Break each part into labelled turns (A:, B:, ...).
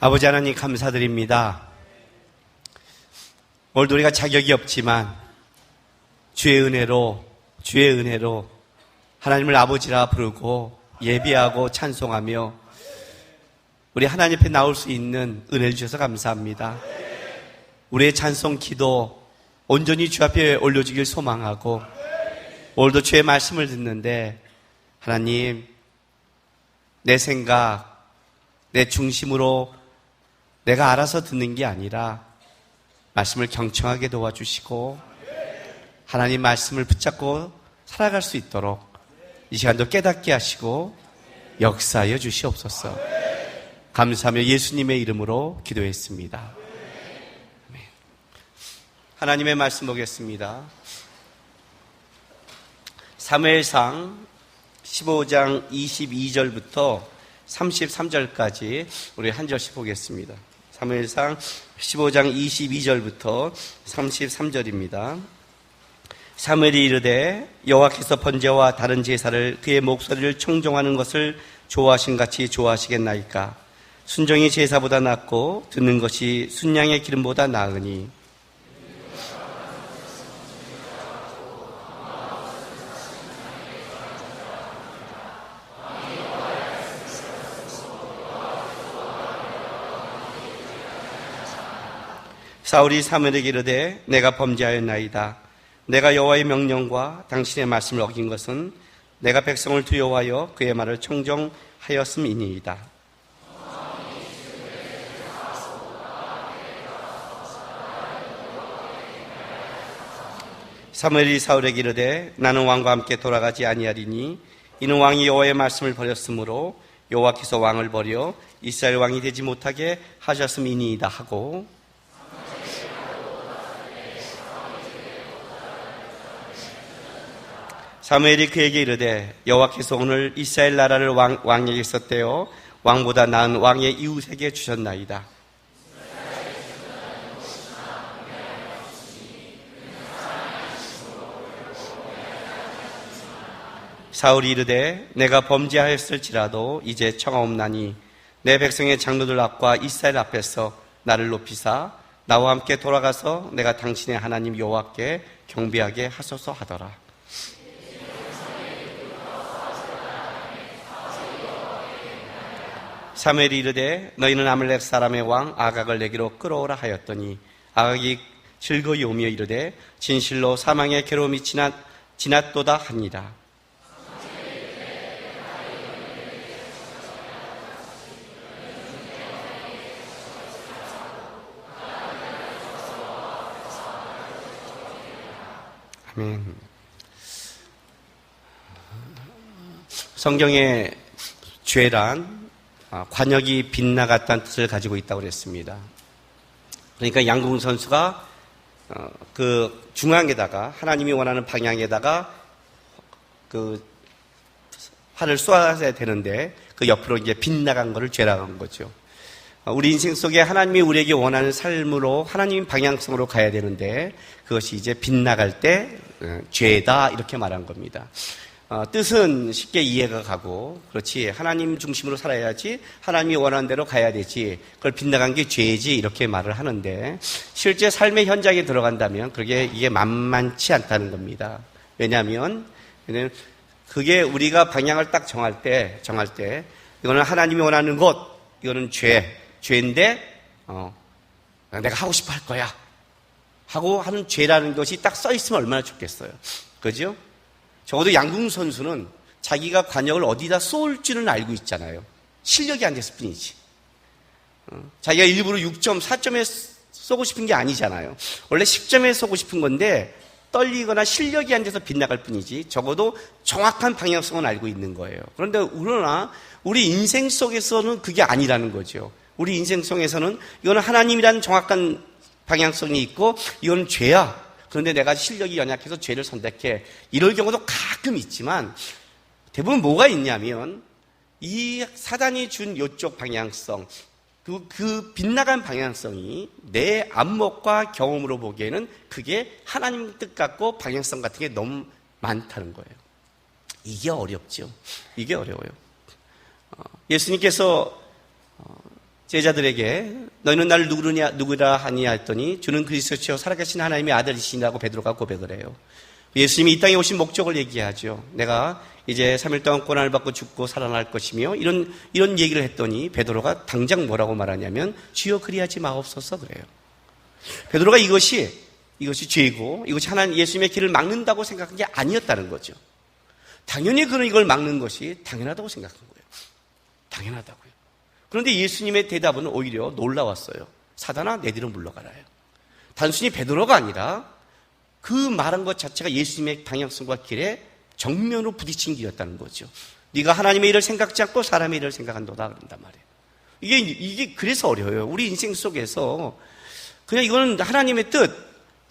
A: 아버지 하나님 감사드립니다. 오늘도 우리가 자격이 없지만 주의 은혜로 하나님을 아버지라 부르고 예배하고 찬송하며 우리 하나님 앞에 나올 수 있는 은혜를 주셔서 감사합니다. 우리의 찬송 기도 온전히 주 앞에 올려주길 소망하고 오늘도 주의 말씀을 듣는데 하나님 내 생각, 내 중심으로 내가 알아서 듣는 게 아니라 말씀을 경청하게 도와주시고 하나님 말씀을 붙잡고 살아갈 수 있도록 이 시간도 깨닫게 하시고 역사하여 주시옵소서. 감사하며 예수님의 이름으로 기도했습니다. 하나님의 말씀 보겠습니다. 사무엘상 15장 22절부터 33절까지 우리 한 절씩 보겠습니다. 사무엘상 15장 22절부터 33절입니다. 사무엘이 이르되 여호와께서 번제와 다른 제사를 그의 목소리를 청종하는 것을 좋아하신 같이 좋아하시겠나이까? 순종이 제사보다 낫고 듣는 것이 순양의 기름보다 나으니 사울이 사무엘에게 이르되 내가 범죄하였나이다. 내가 여호와의 명령과 당신의 말씀을 어긴 것은 내가 백성을 두려워하여 그의 말을 청종하였음이니이다. 사무엘이 사울에게 이르되 나는 왕과 함께 돌아가지 아니하리니 이는 왕이 여호와의 말씀을 버렸으므로 여호와께서 왕을 버려 이스라엘 왕이 되지 못하게 하셨음이니이다 하고 사무엘이 그에게 이르되 여호와께서 오늘 이스라엘 나라를 왕에게 썼대요 왕보다 나은 왕의 이웃에게 주셨나이다. 사울이 이르되 내가 범죄하였을지라도 이제 청하옵나니 내 백성의 장로들 앞과 이스라엘 앞에서 나를 높이사 나와 함께 돌아가서 내가 당신의 하나님 여호와께 경배하게 하소서 하더라. 사무엘이 이르되 너희는 아말렉 사람의 왕 아각을 내게로 끌어오라 하였더니 아각이 즐거이 오며 이르되 진실로 사망의 괴로움이 지났도다 하니라. 아멘. 성경의 죄란 관역이 빗나갔다는 뜻을 가지고 있다고 그랬습니다. 그러니까 양궁 선수가 그 중앙에다가 하나님이 원하는 방향에다가 그 활을 쏘아야 되는데 그 옆으로 이제 빗나간 거를 죄라고 한 거죠. 우리 인생 속에 하나님이 우리에게 원하는 삶으로 하나님 방향성으로 가야 되는데 그것이 이제 빗나갈 때 죄다 이렇게 말한 겁니다. 뜻은 쉽게 이해가 가고 그렇지 하나님 중심으로 살아야지 하나님이 원하는 대로 가야 되지 그걸 빗나간 게 죄지 이렇게 말을 하는데 실제 삶의 현장에 들어간다면 그게 이게 만만치 않다는 겁니다. 왜냐하면 그게 우리가 방향을 딱 정할 때 이거는 하나님이 원하는 것 이거는 죄인데 내가 하고 싶어 할 거야 하고 하는 죄라는 것이 딱 써 있으면 얼마나 좋겠어요. 그죠? 적어도 양궁 선수는 자기가 관역을 어디다 쏠 줄은 알고 있잖아요. 실력이 안 됐을 뿐이지. 자기가 일부러 6점, 4점에 쏘고 싶은 게 아니잖아요. 원래 10점에 쏘고 싶은 건데 떨리거나 실력이 안 돼서 빗나갈 뿐이지 적어도 정확한 방향성은 알고 있는 거예요. 그러나 우리 인생 속에서는 그게 아니라는 거죠. 우리 인생 속에서는 이거는 하나님이라는 정확한 방향성이 있고 이건 죄야. 그런데 내가 실력이 연약해서 죄를 선택해. 이럴 경우도 가끔 있지만 대부분 뭐가 있냐면 이 사단이 준 이쪽 방향성, 그 빗나간 방향성이 내 안목과 경험으로 보기에는 그게 하나님 뜻 같고 방향성 같은 게 너무 많다는 거예요. 이게 어렵죠. 이게 어려워요. 예수님께서 제자들에게 너희는 나를 누구라 하냐 했더니 주는 그리스도시요 살아계신 하나님의 아들이시라고 베드로가 고백을 해요. 예수님이 이 땅에 오신 목적을 얘기하죠. 내가 이제 3일 동안 고난을 받고 죽고 살아날 것이며 이런 얘기를 했더니 베드로가 당장 뭐라고 말하냐면 주여 그리하지 마옵소서 그래요. 베드로가 이것이 죄고 이것이 하나님 예수님의 길을 막는다고 생각한 게 아니었다는 거죠. 당연히 그는 이걸 막는 것이 당연하다고 생각한 거예요. 당연하다고요. 그런데 예수님의 대답은 오히려 놀라웠어요. 사단아 내 뒤로 물러가라요. 단순히 베드로가 아니라 그 말한 것 자체가 예수님의 방향성과 길에 정면으로 부딪힌 길이었다는 거죠. 네가 하나님의 일을 생각지 않고 사람의 일을 생각한도다 그런단 말이에요. 이게 그래서 어려워요. 우리 인생 속에서 그냥 이거는 하나님의 뜻,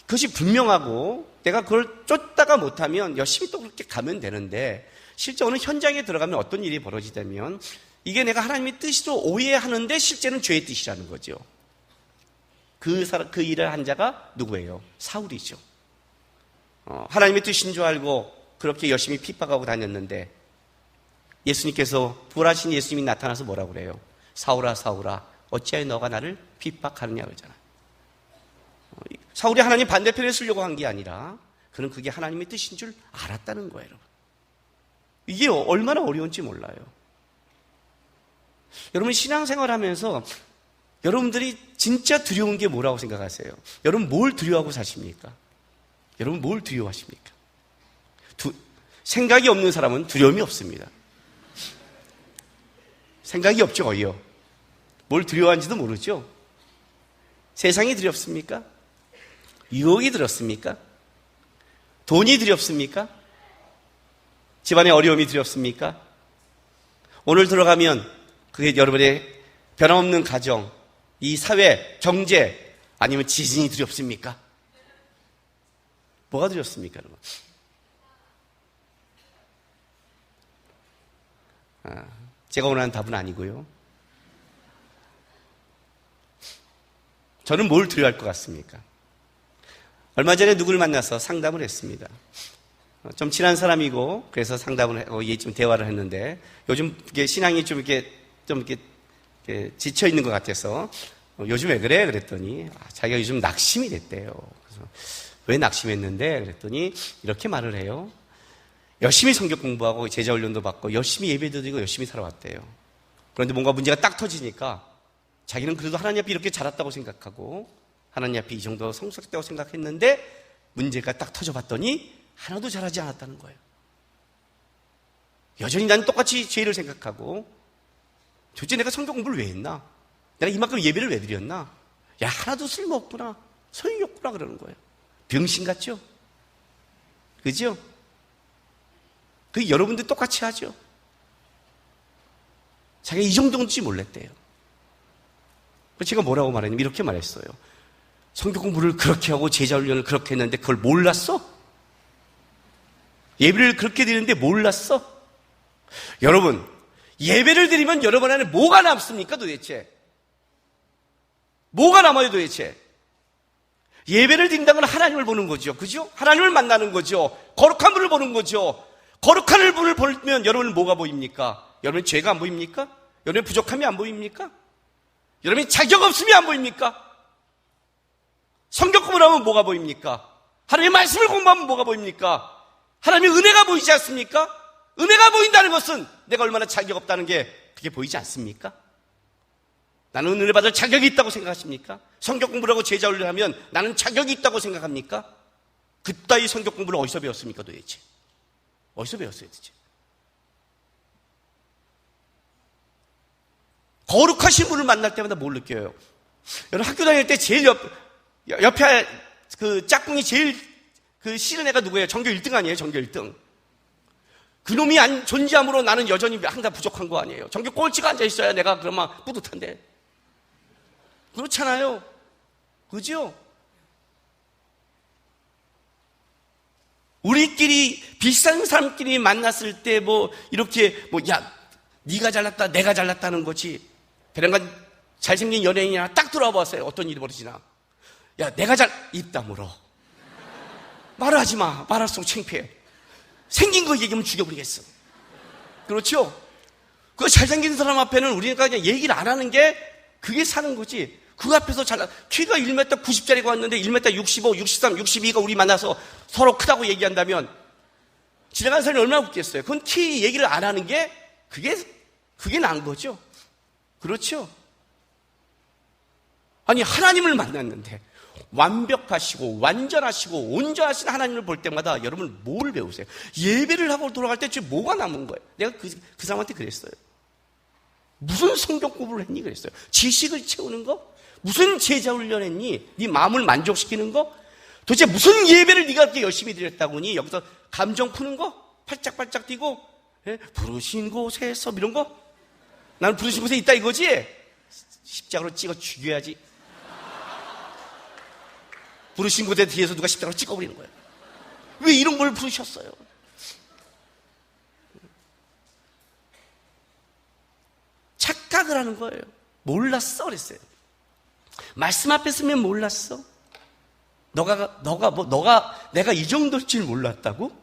A: 그것이 분명하고 내가 그걸 쫓다가 못하면 열심히 또 그렇게 가면 되는데 실제 어느 현장에 들어가면 어떤 일이 벌어지냐면 이게 내가 하나님의 뜻으로 오해하는데 실제는 죄의 뜻이라는 거죠. 그 일을 한 자가 누구예요? 사울이죠. 하나님의 뜻인 줄 알고 그렇게 열심히 핍박하고 다녔는데 예수님께서 부활하신 예수님이 나타나서 뭐라고 그래요? 사울아 사울아 어찌하여 너가 나를 핍박하느냐 그러잖아요. 사울이 하나님 반대편에 쓰려고 한 게 아니라 그는 그게 하나님의 뜻인 줄 알았다는 거예요. 여러분. 이게 얼마나 어려운지 몰라요. 여러분 신앙생활 하면서 여러분들이 진짜 두려운 게 뭐라고 생각하세요? 여러분 뭘 두려워하고 사십니까? 여러분 뭘 두려워하십니까? 생각이 없는 사람은 두려움이 없습니다. 생각이 없죠, 거의요. 뭘 두려워하는지도 모르죠. 세상이 두렵습니까? 유혹이 두렵습니까? 돈이 두렵습니까? 집안의 어려움이 두렵습니까? 오늘 들어가면 그게 여러분의 변함없는 가정, 이 사회, 경제, 아니면 지진이 두렵습니까? 뭐가 두렵습니까, 여러분? 제가 원하는 답은 아니고요. 저는 뭘 두려워할 것 같습니까? 얼마 전에 누구를 만나서 상담을 했습니다. 좀 친한 사람이고 그래서 상담을 좀 대화를 했는데 요즘 이게 신앙이 좀 이렇게 지쳐 있는 것 같아서 요즘 왜 그래? 그랬더니 자기가 요즘 낙심이 됐대요. 그래서 왜 낙심했는데? 그랬더니 이렇게 말을 해요. 열심히 성경 공부하고 제자 훈련도 받고 열심히 예배도 드리고 열심히 살아왔대요. 그런데 뭔가 문제가 딱 터지니까 자기는 그래도 하나님 앞에 이렇게 자랐다고 생각하고 하나님 앞에 이 정도 성숙했다고 생각했는데 문제가 딱 터져봤더니 하나도 잘하지 않았다는 거예요. 여전히 나는 똑같이 죄를 생각하고 도대체 내가 성경 공부를 왜 했나? 내가 이만큼 예배를 왜 드렸나? 야 하나도 쓸모없구나. 소용이 없구나 그러는 거예요. 병신 같죠? 그죠? 그 여러분들 똑같이 하죠. 자기가 이 정도인지 몰랐대요. 제가 뭐라고 말했냐면 이렇게 말했어요. 성경 공부를 그렇게 하고 제자 훈련을 그렇게 했는데 그걸 몰랐어? 예배를 그렇게 드리는데 몰랐어? 여러분, 예배를 드리면 여러분 안에 뭐가 남습니까 도대체? 뭐가 남아요 도대체? 예배를 드린다는 건 하나님을 보는 거죠. 그죠? 하나님을 만나는 거죠. 거룩한 분을 보는 거죠. 거룩한 분을 보면 여러분은 뭐가 보입니까? 여러분의 죄가 안 보입니까? 여러분의 부족함이 안 보입니까? 여러분이 자격 없음이 안 보입니까? 성경 공부를 하면 뭐가 보입니까? 하나님의 말씀을 공부하면 뭐가 보입니까? 하나님의 은혜가 보이지 않습니까? 은혜가 보인다는 것은 내가 얼마나 자격 없다는 게 그게 보이지 않습니까? 나는 은혜 받을 자격이 있다고 생각하십니까? 성경 공부를 하고 제자 훈련을 하면 나는 자격이 있다고 생각합니까? 그따위 성경 공부를 어디서 배웠습니까 도대체? 어디서 배웠어요 도대체? 거룩하신 분을 만날 때마다 뭘 느껴요? 여러분 학교 다닐 때 제일 옆에 그 짝꿍이 제일 그 싫은 애가 누구예요? 전교 1등 아니에요? 전교 1등. 그놈이 안 존재함으로 나는 여전히 항상 부족한 거 아니에요? 전교 꼴찌가 앉아있어야 내가 그러면 뿌듯한데. 그렇잖아요. 그죠? 우리끼리 비싼 사람끼리 만났을 때 이렇게 야 네가 잘났다 내가 잘났다는 거지. 배련간 잘생긴 연예인이나 딱 들어와 봤어요. 어떤 일이 벌어지나. 야 내가 입 다물어. 말하지 마. 말할수록 창피해. 생긴 거 얘기하면 죽여버리겠어. 그렇죠? 그 잘생긴 사람 앞에는 우리가 그냥 얘기를 안 하는 게 그게 사는 거지. 그 앞에서 키가 1m 90짜리가 왔는데 1m 65, 63, 62가 우리 만나서 서로 크다고 얘기한다면 지나가는 사람이 얼마나 웃겠어요. 그건 키 얘기를 안 하는 게 그게 나은 거죠. 그렇죠? 아니, 하나님을 만났는데 완벽하시고 완전하시고 온전하신 하나님을 볼 때마다 여러분 뭘 배우세요? 예배를 하고 돌아갈 때 지금 뭐가 남은 거예요? 내가 그 사람한테 그랬어요. 무슨 성경 공부를 했니? 그랬어요. 지식을 채우는 거? 무슨 제자 훈련했니? 네 마음을 만족시키는 거? 도대체 무슨 예배를 네가 그렇게 열심히 드렸다고 하니? 여기서 감정 푸는 거? 팔짝팔짝 뛰고 부르신 곳에서 이런 거? 나는 부르신 곳에 있다 이거지? 십자가로 찍어 죽여야지. 부르신 곳에 뒤에서 누가 십자가로 찍어버리는 거예요. 왜 이런 걸 부르셨어요? 착각을 하는 거예요. 몰랐어 그랬어요. 말씀 앞에 서면 몰랐어? 내가 이 정도일 줄 몰랐다고?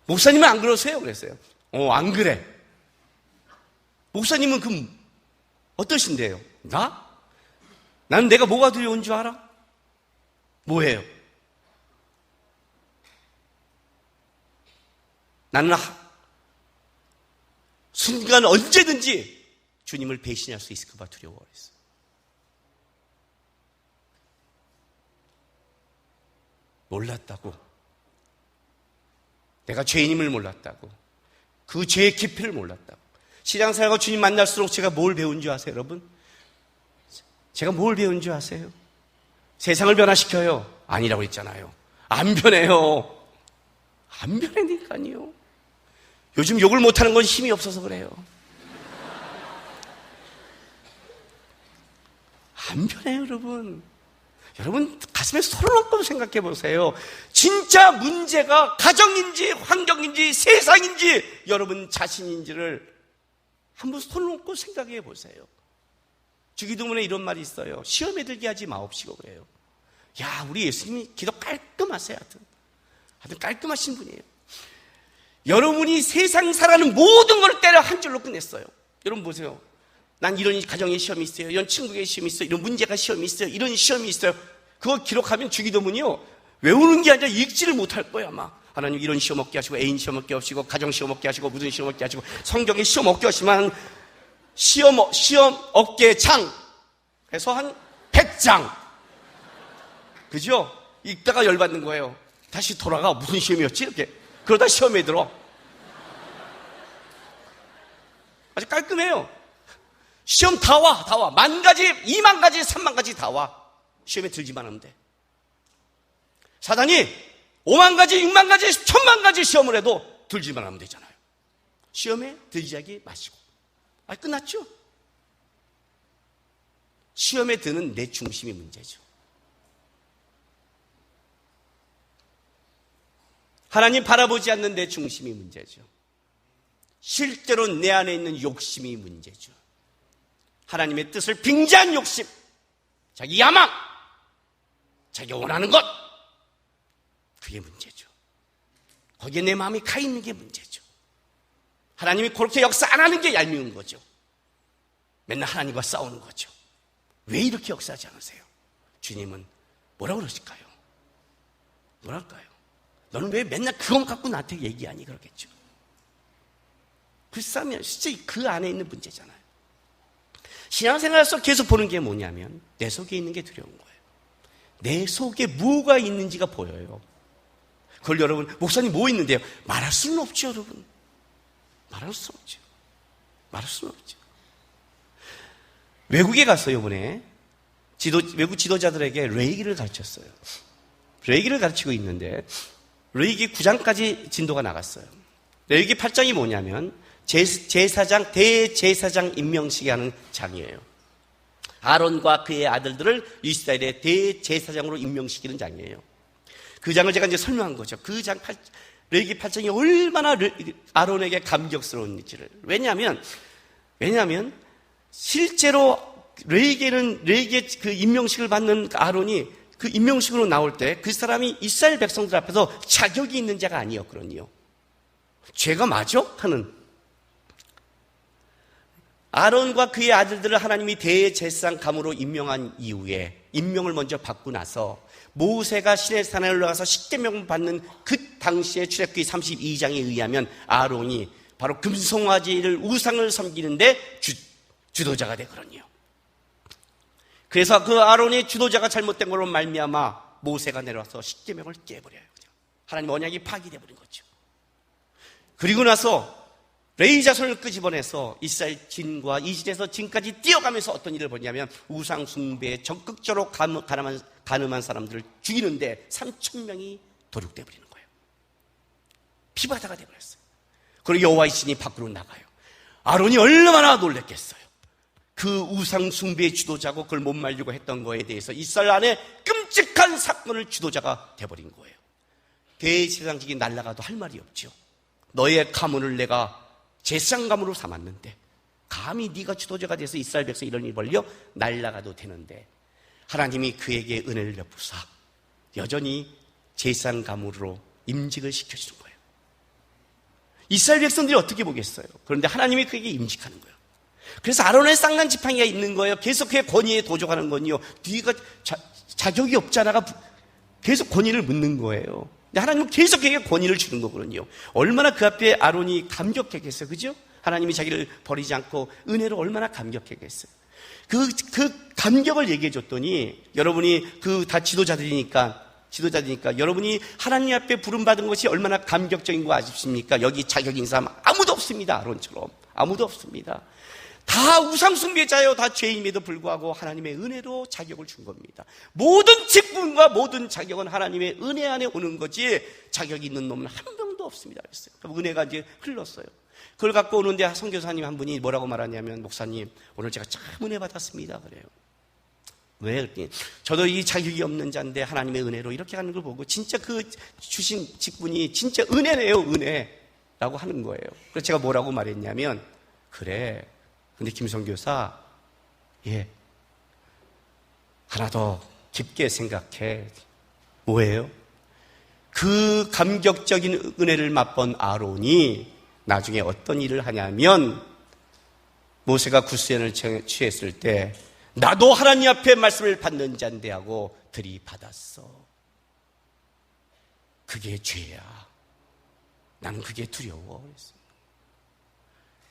A: 목사님은 안 그러세요? 그랬어요. 안 그래. 목사님은 그럼 어떠신데요? 나는 내가 뭐가 두려운 줄 알아? 뭐예요? 나는 순간 언제든지 주님을 배신할 수 있을까 봐 두려워했어. 몰랐다고. 내가 죄인임을 몰랐다고. 그 죄의 깊이를 몰랐다고. 신앙생활과 주님 만날수록 제가 뭘 배운 줄 아세요, 여러분? 제가 뭘 배운 줄 아세요? 세상을 변화시켜요? 아니라고 했잖아요. 안 변해요. 안 변하니까요. 요즘 욕을 못하는 건 힘이 없어서 그래요. 안 변해요, 여러분. 여러분 가슴에 손을 얹고 생각해 보세요. 진짜 문제가 가정인지 환경인지 세상인지 여러분 자신인지를 한번 손을 얹고 생각해 보세요. 주기도문에 이런 말이 있어요. 시험에 들게 하지 마옵시고 그래요. 야, 우리 예수님이 기도 깔끔하세요. 하여튼 깔끔하신 분이에요. 여러분이 세상 살아가는 모든 걸 때려 한 줄로 끝냈어요. 여러분 보세요. 난 이런 가정에 시험이 있어요. 이런 친구의 시험이 있어요. 이런 문제가 시험이 있어요. 이런 시험이 있어요. 그거 기록하면 주기도문이요. 외우는 게 아니라 읽지를 못할 거예요 아마. 하나님 이런 시험 없게 하시고 애인 시험 없게 하시고 가정 시험 없게 하시고 무슨 시험 없게 하시고 성경에 시험 없게 하시면 시험 없게 장 해서 한 100장. 그죠? 읽다가 열받는 거예요. 다시 돌아가. 무슨 시험이었지? 이렇게. 그러다 시험에 들어. 아주 깔끔해요. 시험 다 와. 10,000가지, 20,000가지, 30,000가지 다 와. 시험에 들지만 하면 돼. 사단이 50,000가지, 60,000가지, 10,000,000가지 시험을 해도 들지만 하면 되잖아요. 시험에 들지 마시고. 끝났죠? 시험에 드는 내 중심이 문제죠. 하나님 바라보지 않는 내 중심이 문제죠. 실제로 내 안에 있는 욕심이 문제죠. 하나님의 뜻을 빙자한 욕심, 자기 야망, 자기가 원하는 것, 그게 문제죠. 거기에 내 마음이 가 있는 게 문제죠. 하나님이 그렇게 역사 안 하는 게 얄미운 거죠. 맨날 하나님과 싸우는 거죠. 왜 이렇게 역사하지 않으세요? 주님은 뭐라고 그러실까요? 뭐랄까요? 너는 왜 맨날 그것 갖고 나한테 얘기하니? 그러겠죠. 불쌍하면 진짜 그 안에 있는 문제잖아요. 신앙생활에서 계속 보는 게 뭐냐면 내 속에 있는 게 두려운 거예요. 내 속에 뭐가 있는지가 보여요. 그걸 여러분, 목사님 뭐 있는데요? 말할 수는 없죠, 여러분. 말할 수 없죠. 말할 수는 없죠. 외국에 갔어요, 이번에. 외국 지도자들에게 레이기를 가르쳤어요. 레이기를 가르치고 있는데 레이기 9장까지 진도가 나갔어요. 레이기 8장이 뭐냐면 제사장, 대제사장 임명식이 하는 장이에요. 아론과 그의 아들들을 이스라엘의 대제사장으로 임명시키는 장이에요. 그 장을 제가 이제 설명한 거죠. 그 장, 레이기 8장이 얼마나 아론에게 감격스러운지를. 왜냐하면 실제로 레이기의 그 임명식을 받는 아론이 그 임명식으로 나올 때 그 사람이 이스라엘 백성들 앞에서 자격이 있는 자가 아니었거든요. 죄가 맞아? 하는. 아론과 그의 아들들을 하나님이 대제사장감으로 임명한 이후에 임명을 먼저 받고 나서 모세가 시내산에 올라가서 십계명을 받는 그 당시의 출애굽기 32장에 의하면 아론이 바로 금송아지를 우상을 섬기는데 주도자가 되거든요. 그래서 그 아론의 주도자가 잘못된 걸로 말미암아 모세가 내려와서 십계명을 깨버려요. 하나님 언약이 파기돼 버린 거죠. 그리고 나서 레위 자손을 끄집어내서 이스라엘 진과 이진에서 진까지 뛰어가면서 어떤 일을 벌이냐면 우상 숭배에 적극적으로 가늠한 사람들을 죽이는데 3,000명이 도륙돼 버리는 거예요. 피바다가 돼 버렸어요. 그리고 여호와의 신이 밖으로 나가요. 아론이 얼마나 놀랬겠어요. 그 우상 숭배의 주도자고 그걸 못 말리고 했던 거에 대해서 이스라엘 안에 끔찍한 사건을 주도자가 돼 버린 거예요. 대제사장직이 날아가도 할 말이 없죠. 너의 가문을 내가 제사장 가문으로 삼았는데 감히 네가 주도자가 돼서 이스라엘 백성 이런 일 벌려 날아가도 되는데 하나님이 그에게 은혜를 베푸사 여전히 제사장 가문으로 임직을 시켜주는 거예요. 이스라엘 백성들이 어떻게 보겠어요? 그런데 하나님이 그에게 임직하는 거예요. 그래서 아론의 쌍난 지팡이가 있는 거예요. 계속 그의 권위에 도적하는 건요. 네가 자격이 없잖아가 계속 권위를 묻는 거예요. 하나님은 계속 그에게 권위를 주는 거거든요. 얼마나 그 앞에 아론이 감격했겠어요. 그죠? 하나님이 자기를 버리지 않고 은혜로 얼마나 감격했겠어요. 그 감격을 얘기해 줬더니 여러분이 다 지도자들이니까 여러분이 하나님 앞에 부름받은 것이 얼마나 감격적인 거 아십니까? 여기 자격 있는 사람 아무도 없습니다. 아론처럼. 아무도 없습니다. 다 우상숭배자예요. 다 죄인임에도 불구하고 하나님의 은혜로 자격을 준 겁니다. 모든 직분과 모든 자격은 하나님의 은혜 안에 오는 거지 자격이 있는 놈은 한 명도 없습니다. 그랬어요. 그럼 은혜가 이제 흘렀어요. 그걸 갖고 오는데 선교사님 한 분이 뭐라고 말하냐면 목사님 오늘 제가 참 은혜 받았습니다. 그래요. 왜? 그랬더니 저도 이 자격이 없는 자인데 하나님의 은혜로 이렇게 하는 걸 보고 진짜 그 주신 직분이 진짜 은혜네요. 은혜라고 하는 거예요. 그래서 제가 뭐라고 말했냐면 그래. 근데 김선교사, 하나 더 깊게 생각해. 뭐예요? 그 감격적인 은혜를 맛본 아론이 나중에 어떤 일을 하냐면 모세가 구스연을 취했을 때 나도 하나님 앞에 말씀을 받는 자인데 하고 들이받았어. 그게 죄야. 나는 그게 두려워.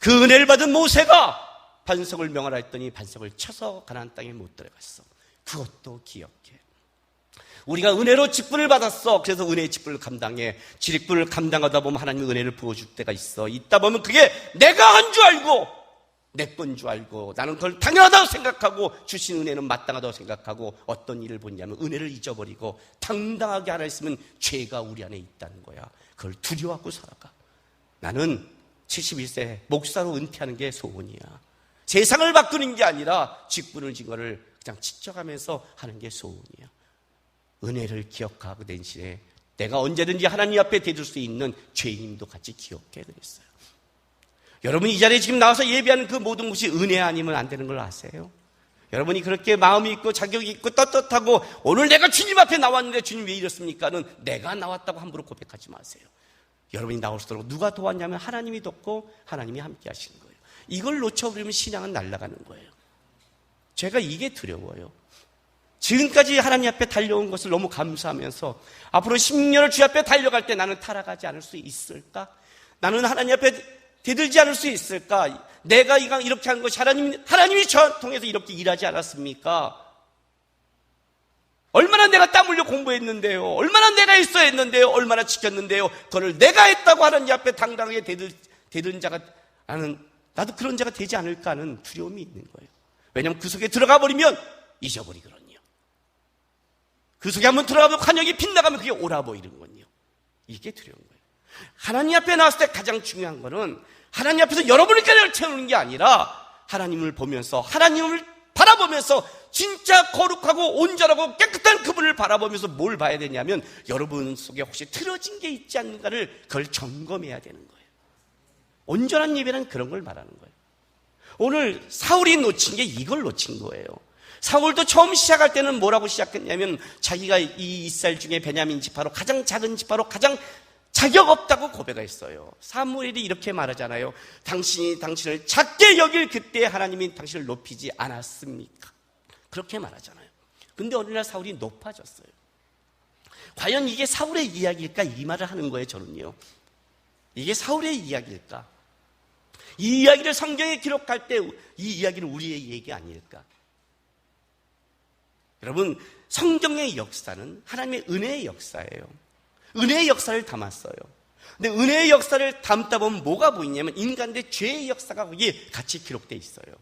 A: 그 은혜를 받은 모세가 반석을 명하라 했더니 반석을 쳐서 가나안 땅에 못 들어갔어. 그것도 기억해. 우리가 은혜로 직분을 받았어. 그래서 은혜의 직분을 감당해. 직분을 감당하다 보면 하나님의 은혜를 부어줄 때가 있어. 있다 보면 그게 내가 한 줄 알고 내 건 줄 알고 나는 그걸 당연하다고 생각하고 주신 은혜는 마땅하다고 생각하고 어떤 일을 보냐면 은혜를 잊어버리고 당당하게 하나 있으면 죄가 우리 안에 있다는 거야. 그걸 두려워하고 살아가. 나는 71세 목사로 은퇴하는 게 소원이야. 세상을 바꾸는 게 아니라 직분을 진 거를 그냥 지쳐가면서 하는 게 소원이야. 은혜를 기억하고 대신에 내가 언제든지 하나님 앞에 대줄 수 있는 죄인임도 같이 기억해 그랬어요. 여러분 이 자리에 지금 나와서 예배하는 그 모든 것이 은혜 아니면 안 되는 걸 아세요? 여러분이 그렇게 마음이 있고 자격이 있고 떳떳하고 오늘 내가 주님 앞에 나왔는데 주님 왜 이렇습니까는 내가 나왔다고 함부로 고백하지 마세요. 여러분이 나올수록 누가 도왔냐면 하나님이 돕고 하나님이 함께 하시는 거예요. 이걸 놓쳐버리면 신앙은 날아가는 거예요. 제가 이게 두려워요. 지금까지 하나님 앞에 달려온 것을 너무 감사하면서 앞으로 10년을 주 앞에 달려갈 때 나는 타락하지 않을 수 있을까? 나는 하나님 앞에 대들지 않을 수 있을까? 내가 이렇게 하는 것이 하나님이 저 통해서 이렇게 일하지 않았습니까? 얼마나 내가 땀 흘려 공부했는데요. 얼마나 내가 있어야 했는데요. 얼마나 지켰는데요. 그걸 내가 했다고 하나님 앞에 당당하게 대든 자가 나도 그런 자가 되지 않을까 하는 두려움이 있는 거예요. 왜냐하면 그 속에 들어가 버리면 잊어버리거든요. 그 속에 한번 들어가면 관역이 빗나가면 그게 옳아 보이는군요. 이게 두려운 거예요. 하나님 앞에 나왔을 때 가장 중요한 거는 하나님 앞에서 여러분의 깨를 채우는 게 아니라 하나님을 보면서 하나님을 바라보면서 진짜 거룩하고 온전하고 깨끗한 그분을 바라보면서 뭘 봐야 되냐면 여러분 속에 혹시 틀어진 게 있지 않는가를 그걸 점검해야 되는 거예요. 온전한 예배는 그런 걸 말하는 거예요. 오늘 사울이 놓친 게 이걸 놓친 거예요. 사울도 처음 시작할 때는 뭐라고 시작했냐면 자기가 이 이스라엘 중에 베냐민 지파로 가장 작은 지파로 가장 자격 없다고 고백했어요. 사무엘이 이렇게 말하잖아요. 당신이 당신을 작게 여길 그때 하나님이 당신을 높이지 않았습니까? 그렇게 말하잖아요. 근데 어느 날 사울이 높아졌어요. 과연 이게 사울의 이야기일까? 이 말을 하는 거예요, 저는요. 이게 사울의 이야기일까? 이 이야기를 성경에 기록할 때 이 이야기는 우리의 얘기 아닐까? 여러분, 성경의 역사는 하나님의 은혜의 역사예요. 은혜의 역사를 담았어요. 근데 은혜의 역사를 담다 보면 뭐가 보이냐면 인간의 죄의 역사가 거기에 같이 기록되어 있어요.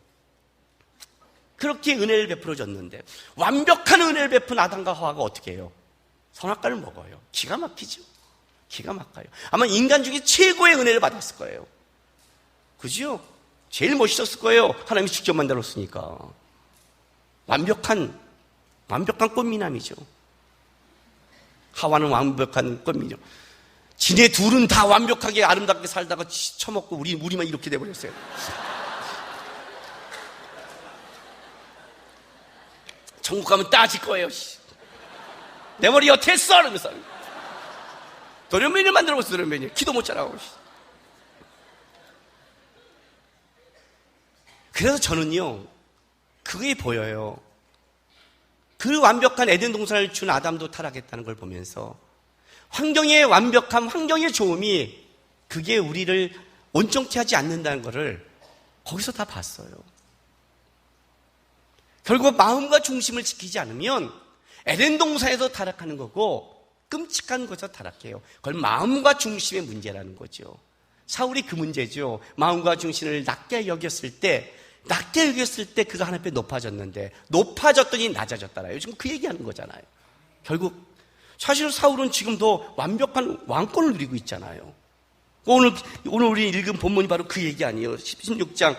A: 그렇게 은혜를 베풀어 줬는데 완벽한 은혜를 베푼 아담과 하와가 어떻게 해요? 선악과를 먹어요. 기가 막히죠. 기가 막혀요. 아마 인간 중에 최고의 은혜를 받았을 거예요. 그죠? 제일 멋있었을 거예요. 하나님이 직접 만들었으니까. 완벽한 꽃미남이죠. 하와는 완벽한 꽃미녀. 지네 둘은 다 완벽하게 아름답게 살다가 처먹고 우리만 이렇게 돼버렸어요. 천국 가면 따질 거예요. 내 머리 어땠어? 이러면서 돌연변이를 만들어봤어. 돌연변이 키도 못 자라고. 그래서 저는요 그게 보여요. 그 완벽한 에덴 동산을 준 아담도 타락했다는 걸 보면서 환경의 완벽함, 환경의 좋음이 그게 우리를 온전케 하지 않는다는 것을 거기서 다 봤어요. 결국 마음과 중심을 지키지 않으면 에덴 동산에서 타락하는 거고 끔찍한 것에서 타락해요. 그걸 마음과 중심의 문제라는 거죠. 사울이 그 문제죠. 마음과 중심을 낮게 여겼을 때 그가 하나님 앞에 높아졌는데 높아졌더니 낮아졌다라요. 지금 그 얘기하는 거잖아요. 결국 사실 사울은 지금도 완벽한 왕권을 누리고 있잖아요. 오늘 우리 읽은 본문이 바로 그 얘기 아니에요. 16장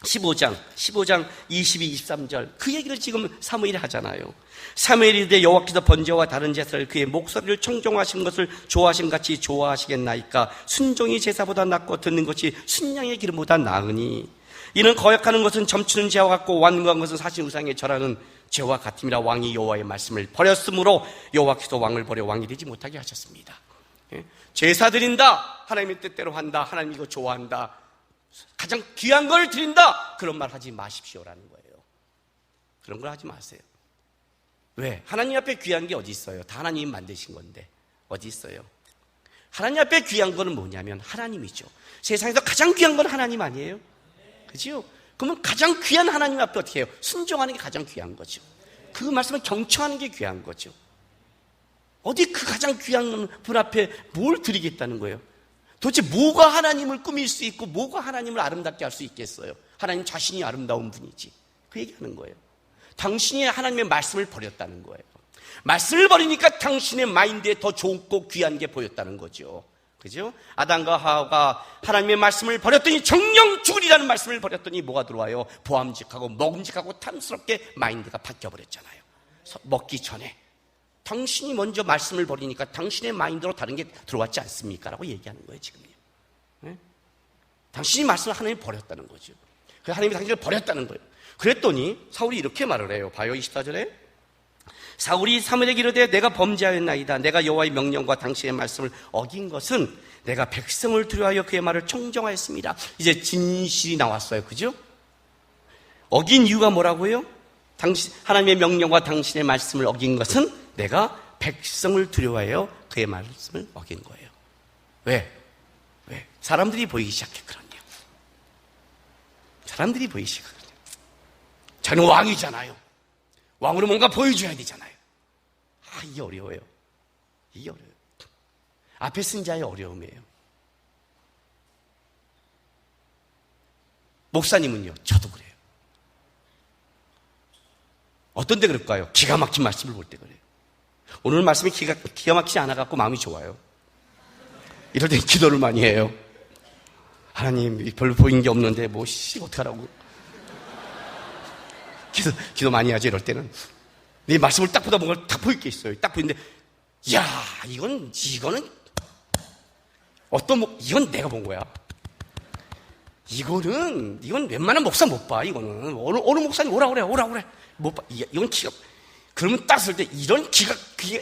A: 15장 22, 23절 그 얘기를 지금 사무엘이 하잖아요. 사무엘이 이르되 여호와께서 번제와 다른 제사를 그의 목소리를 청종하신 것을 좋아하심 같이 좋아하시겠나이까? 순종이 제사보다 낫고 듣는 것이 순양의 기름보다 나으니 이는 거역하는 것은 점치는 죄와 같고 완고한 것은 사신 우상에 절하는 죄와 같음이라. 왕이 여호와의 말씀을 버렸으므로 여호와께서 왕을 버려 왕이 되지 못하게 하셨습니다. 제사 드린다, 하나님의 뜻대로 한다, 하나님 이거 좋아한다, 가장 귀한 걸 드린다, 그런 말 하지 마십시오라는 거예요. 그런 걸 하지 마세요. 왜? 하나님 앞에 귀한 게 어디 있어요? 다 하나님이 만드신 건데 어디 있어요? 하나님 앞에 귀한 거는 뭐냐면 하나님이죠. 세상에서 가장 귀한 건 하나님 아니에요? 그죠? 그러면 가장 귀한 하나님 앞에 어떻게 해요? 순종하는 게 가장 귀한 거죠. 그 말씀을 경청하는 게 귀한 거죠. 어디 그 가장 귀한 분 앞에 뭘 드리겠다는 거예요? 도대체 뭐가 하나님을 꾸밀 수 있고 뭐가 하나님을 아름답게 할 수 있겠어요? 하나님 자신이 아름다운 분이지. 그 얘기하는 거예요. 당신이 하나님의 말씀을 버렸다는 거예요. 말씀을 버리니까 당신의 마인드에 더 좋고 귀한 게 보였다는 거죠. 그죠? 아담과 하와가 하나님의 말씀을 버렸더니 정령 죽으리라는 말씀을 버렸더니 뭐가 들어와요? 보암직하고 먹음직하고 탐스럽게 마인드가 바뀌어버렸잖아요. 먹기 전에 당신이 먼저 말씀을 버리니까 당신의 마인드로 다른 게 들어왔지 않습니까? 라고 얘기하는 거예요 지금요. 네? 당신이 말씀을 하나님이 버렸다는 거죠. 그래서 하나님이 당신을 버렸다는 거예요. 그랬더니 사울이 이렇게 말을 해요. 봐요, 24절에 사울이 사무엘에게 이르되 내가 범죄하였나이다. 내가 여호와의 명령과 당신의 말씀을 어긴 것은 내가 백성을 두려워하여 그의 말을 청정하였습니다. 이제 진실이 나왔어요. 그죠? 어긴 이유가 뭐라고요? 하나님의 명령과 당신의 말씀을 어긴 것은 내가 백성을 두려워하여 그의 말씀을 어긴 거예요. 왜? 사람들이 보이기 시작했거든요. 사람들이 보이기 시작했거든요. 저는 왕이잖아요. 왕으로 뭔가 보여줘야 되잖아요. 이게 어려워요. 이게 어려워요. 앞에 쓴 자의 어려움이에요. 목사님은요, 저도 그래요. 어떤 데 그럴까요? 기가 막힌 말씀을 볼 때 그래요. 오늘 말씀이 기가 막히지 않아갖고 마음이 좋아요. 이럴 때 기도를 많이 해요. 하나님, 별로 보이는 게 없는데 어떡하라고. 기도 많이 하죠, 이럴 때는. 네 말씀을 딱 보다 뭔가 딱 보일 게 있어요. 딱 보이는데, 이거는, 이건 내가 본 거야. 이건 웬만한 목사 못 봐, 이거는. 어느 목사님 오라 그래. 못 봐. 이건 기가, 그러면 딱 쓸 때 이런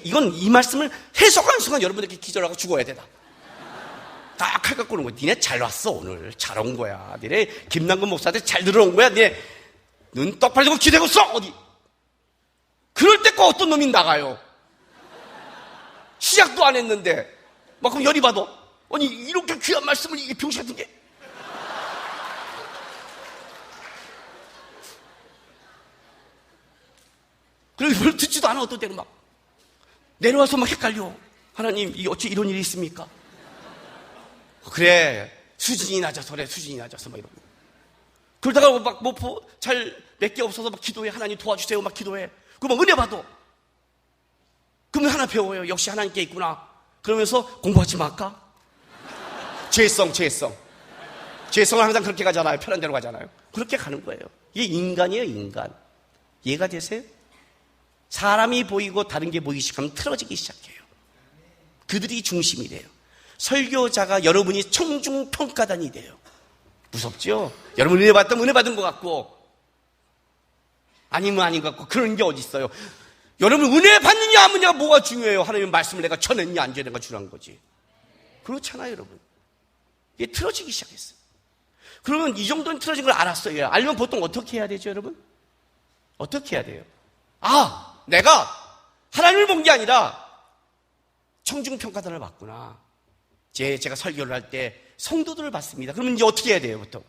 A: 이건 이 말씀을 해석하는 순간 여러분들께 기절하고 죽어야 되다. 딱 칼 갖고 오는 거야. 니네 잘 왔어, 오늘. 잘 온 거야. 니네 김남근 목사한테 잘 들어온 거야. 니네 눈 떡 팔리고 기대고 써! 어디? 그럴 때 꼭 어떤 놈이 나가요. 시작도 안 했는데. 막 그럼 열이 받아. 아니, 이렇게 귀한 말씀을 이게 병신 같은 게. 그래서 별로 듣지도 않아, 어떤 때는 막. 내려와서 막 헷갈려. 하나님, 이게 어찌 이런 일이 있습니까? 그래, 수준이 낮아서 그래, 수준이 낮아서 막 이러고. 그러다가 막 잘 몇 개 없어서 막 기도해. 하나님 도와주세요. 막 기도해. 그럼 막 은혜 받아. 그러면 하나 배워요. 역시 하나님께 있구나. 그러면서 공부하지 말까? 죄성을 항상 그렇게 가잖아요. 편한 대로 가잖아요. 그렇게 가는 거예요. 이게 인간이에요, 인간. 이해가 되세요? 사람이 보이고 다른 게 보이기 시작하면 틀어지기 시작해요. 그들이 중심이 돼요. 설교자가 여러분이 청중평가단이 돼요. 무섭죠? 여러분 은혜 받으면 은혜 받은 것 같고 아니면 아닌 것 같고 그런 게 어디 있어요? 여러분 은혜 받느냐 안 받느냐가 뭐가 중요해요? 하나님의 말씀을 내가 전했냐 안 전했냐가 중요한 거지. 그렇잖아요, 여러분. 이게 틀어지기 시작했어요. 그러면 이 정도는 틀어진 걸 알았어요. 알면 보통 어떻게 해야 되죠, 여러분? 어떻게 해야 돼요? 아, 내가 하나님을 본 게 아니라 청중평가단을 봤구나. 제가 설교를 할 때 성도들을 봤습니다. 그러면 이제 어떻게 해야 돼요, 보통?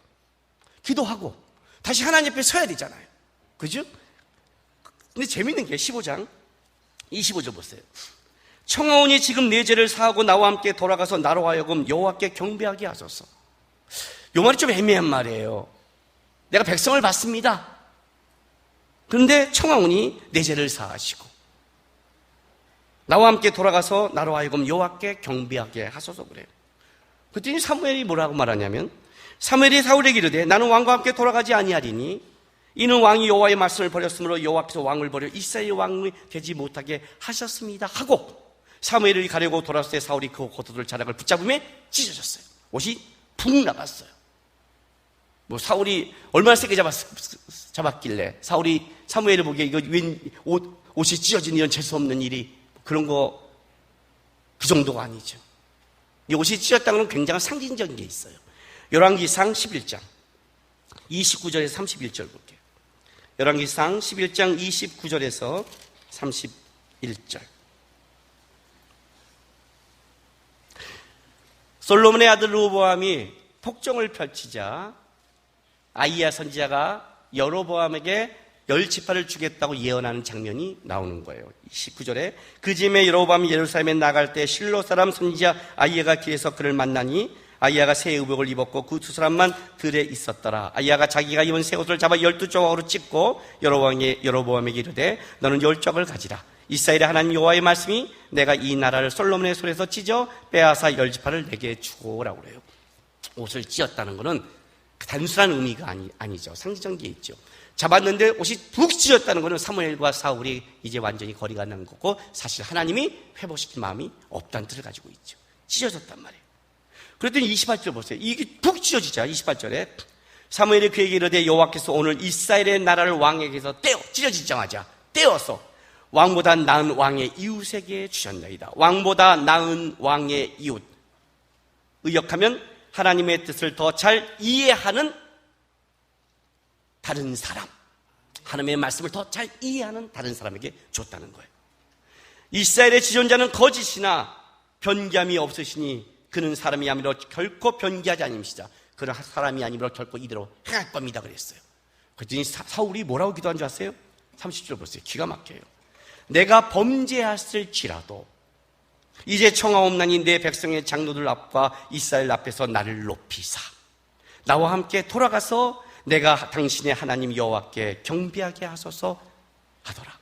A: 기도하고 다시 하나님 앞에 서야 되잖아요. 그죠? 근데 재밌는 게 15장 25절 보세요. 청하오니 지금 내 죄를 사하고 나와 함께 돌아가서 나로 하여금 여호와께 경배하게 하소서. 요 말이 좀 애매한 말이에요. 내가 백성을 봤습니다. 그런데 청하오니 내 죄를 사하시고 나와 함께 돌아가서 나로 하여금 여호와께 경배하게 하소서 그래요. 그랬더니 사무엘이 뭐라고 말하냐면 사무엘이 사울에게 이르되 나는 왕과 함께 돌아가지 아니하리니 이는 왕이 여호와의 말씀을 버렸으므로 여호와께서 왕을 버려 이스라엘 왕이 되지 못하게 하셨습니다 하고 사무엘이 가려고 돌아왔을 때 사울이 그 겉옷을 자락을 붙잡음에 찢어졌어요. 옷이 푹 나갔어요. 뭐 사울이 얼마나 세게 잡았길래 사울이 사무엘을 보기에 이거 웬 옷이 찢어진 이런 재수없는 일이 그런 거 그 정도가 아니죠. 이 옷이 찢었다는 건 굉장히 상징적인 게 있어요. 열왕기상 11장 29절에서 31절 볼게요. 열왕기상 11장 29절에서 31절. 솔로몬의 아들 르호보암이 폭정을 펼치자 아이야 선지자가 여로보암에게 10지파를 주겠다고 예언하는 장면이 나오는 거예요. 19절에 그 즈음에 여로보암이 예루살렘에 나갈 때 실로 사람 선지자 아이야가 길에서 그를 만나니 아이야가 새 의복을 입었고 그 두 사람만 들에 있었더라. 아이야가 자기가 입은 새 옷을 잡아 12조각으로 찢고 여로보암에게 이르되 너는 10조각을 가지라. 이스라엘의 하나님 여호와의 말씀이 내가 이 나라를 솔로몬의 손에서 찢어 빼앗아 10지파를 내게 주고라고 그래요. 옷을 찢었다는 것은 단순한 의미가 아니죠. 상징적인 게 있죠. 잡았는데 옷이 푹 찢었다는 것은 사무엘과 사울이 이제 완전히 거리가 난 거고 사실 하나님이 회복시킬 마음이 없다는 뜻을 가지고 있죠. 찢어졌단 말이에요. 그랬더니 28절 보세요. 이게 푹 찢어지자 28절에 사무엘이 그에게 이르되 여호와께서 오늘 이스라엘의 나라를 왕에게서 찢어지자마자 떼어서 왕보다 나은 왕의 이웃에게 주셨나이다. 왕보다 나은 왕의 이웃. 의역하면 하나님의 뜻을 더 잘 이해하는 다른 사람, 하나님의 말씀을 더 잘 이해하는 다른 사람에게 줬다는 거예요. 이스라엘의 지존자는 거짓이나 변기함이 없으시니 그는 사람이 아니므로 결코 변기하지 아니시자 그는 사람이 아니므로 결코 이대로 행할 겁니다 그랬어요. 그랬더니 사울이 뭐라고 기도한 줄 아세요? 30절 보세요. 기가 막혀요. 내가 범죄했을지라도 이제 청하옵나니 내 백성의 장로들 앞과 이스라엘 앞에서 나를 높이사 나와 함께 돌아가서 내가 당신의 하나님 여호와께 경배하게 하소서 하더라.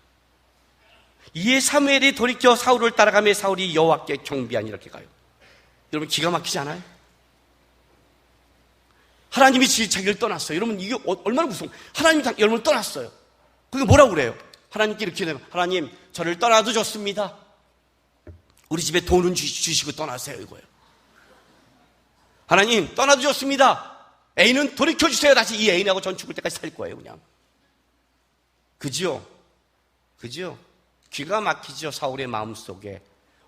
A: 이에 사무엘이 돌이켜 사울을 따라가며 사울이 여호와께 경배하니 이렇게 가요. 여러분 기가 막히지 않아요? 하나님이 자기를 떠났어요. 여러분 이게 얼마나 무서워. 하나님이 여러분을 떠났어요. 그게 뭐라고 그래요? 하나님께 이렇게 되면 하나님 저를 떠나도 좋습니다. 우리 집에 돈은 주시고 떠나세요 이거예요. 하나님 떠나도 좋습니다. 애인은 돌이켜주세요. 다시 이 애인하고 전 죽을 때까지 살 거예요 그냥. 그죠? 기가 막히죠. 사울의 마음속에.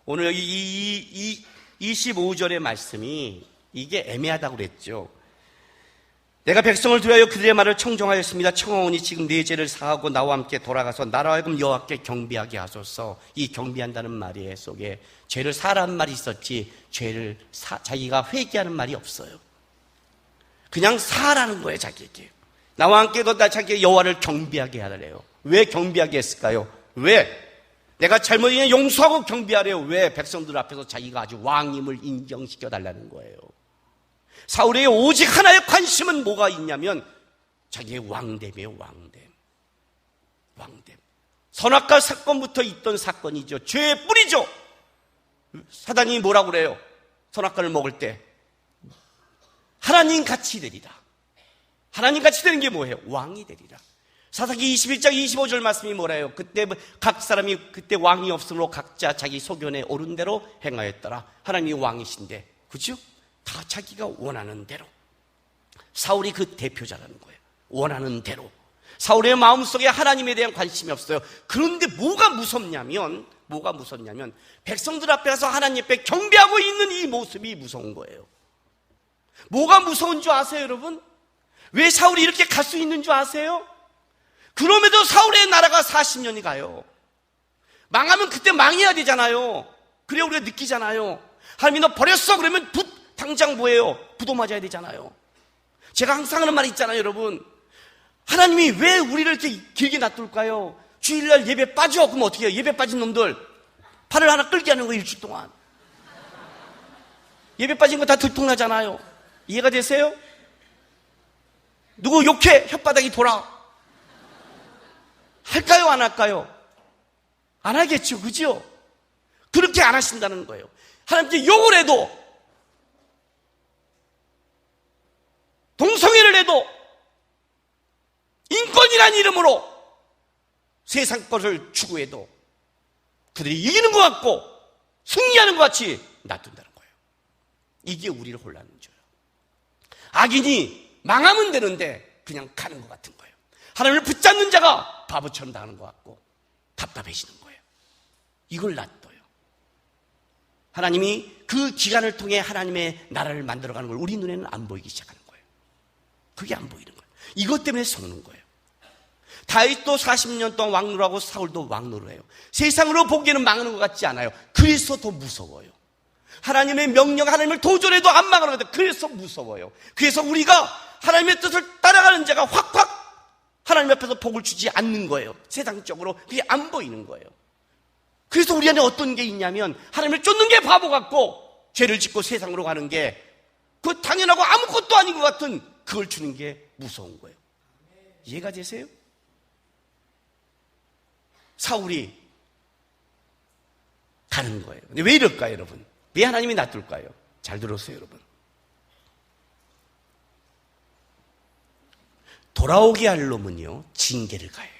A: 오늘 이 25절의 말씀이 이게 애매하다고 그랬죠. 내가 백성을 두려하여 그들의 말을 청종하였습니다. 청하오니 지금 내 죄를 사하고 나와 함께 돌아가서 나로 하여금 여호와께 경배하게 하소서. 이 경배한다는 말의 속에 죄를 사라는 말이 있었지, 죄를 자기가 회개하는 말이 없어요. 그냥 사라는 거예요. 자기에게. 나와 함께 자기의 여호와를 경배하게 하래요. 왜 경배하게 했을까요? 왜? 내가 잘못이면 용서하고 경배하래요. 왜? 백성들 앞에서 자기가 아주 왕임을 인정시켜 달라는 거예요. 사울의 오직 하나의 관심은 뭐가 있냐면 자기의 왕됨이에요. 왕됨. 선악과 사건부터 있던 사건이죠. 죄의 뿌리죠. 사단이 뭐라고 그래요? 선악과를 먹을 때 하나님 같이 되리라. 하나님 같이 되는 게 뭐예요? 왕이 되리라. 사사기 21장 25절 말씀이 뭐래요? 그때 각 사람이 그때 왕이 없으므로 각자 자기 소견에 옳은 대로 행하였더라. 하나님이 왕이신데, 그죠? 다 자기가 원하는 대로. 사울이 그 대표자라는 거예요. 원하는 대로. 사울의 마음속에 하나님에 대한 관심이 없어요. 그런데 뭐가 무섭냐면 백성들 앞에 가서 하나님 앞에 경배하고 있는 이 모습이 무서운 거예요. 뭐가 무서운 줄 아세요, 여러분? 왜 사울이 이렇게 갈 수 있는 줄 아세요? 그럼에도 사울의 나라가 40년이 가요. 망하면 그때 망해야 되잖아요. 그래 우리가 느끼잖아요. 하나님이 너 버렸어 그러면 당장 뭐예요? 부도 맞아야 되잖아요. 제가 항상 하는 말이 있잖아요, 여러분. 하나님이 왜 우리를 이렇게 길게 놔둘까요? 주일날 예배 빠져. 그럼 어떻게 해요? 예배 빠진 놈들 팔을 하나 끌게 하는 거예요, 일주일 동안. 예배 빠진 거 다 들통나잖아요. 이해가 되세요? 누구 욕해? 혓바닥이 돌아. 할까요? 안 할까요? 안 하겠죠. 그죠? 그렇게 안 하신다는 거예요. 하나님께 욕을 해도, 동성애를 해도, 인권이라는 이름으로 세상 것을 추구해도 그들이 이기는 것 같고 승리하는 것 같이 놔둔다는 거예요. 이게 우리를 혼란을 줘요. 악인이 망하면 되는데 그냥 가는 것 같은 거예요. 하나님을 붙잡는 자가 바보처럼 당하는 것 같고 답답해지는 거예요. 이걸 놔둬요. 하나님이 그 기간을 통해 하나님의 나라를 만들어가는 걸 우리 눈에는 안 보이기 시작하는 거예요. 그게 안 보이는 거예요. 이것 때문에 속는 거예요. 다윗도 40년 동안 왕노하고 사울도 왕노를 해요. 세상으로 보기에는 망하는 것 같지 않아요. 그래서 더 무서워요. 하나님의 명령, 하나님을 도전해도 안 망하는 것 같아요. 그래서 무서워요. 그래서 우리가 하나님의 뜻을 따라가는 자가 확 하나님 앞에서 복을 주지 않는 거예요. 세상적으로 그게 안 보이는 거예요. 그래서 우리 안에 어떤 게 있냐면 하나님을 쫓는 게 바보 같고 죄를 짓고 세상으로 가는 게 그 당연하고 아무것도 아닌 것 같은 그걸 주는 게 무서운 거예요. 이해가 되세요? 사울이 가는 거예요. 근데 왜 이럴까요, 여러분? 왜 하나님이 놔둘까요? 잘 들었어요, 여러분. 돌아오게 할 놈은요, 징계를 가해요.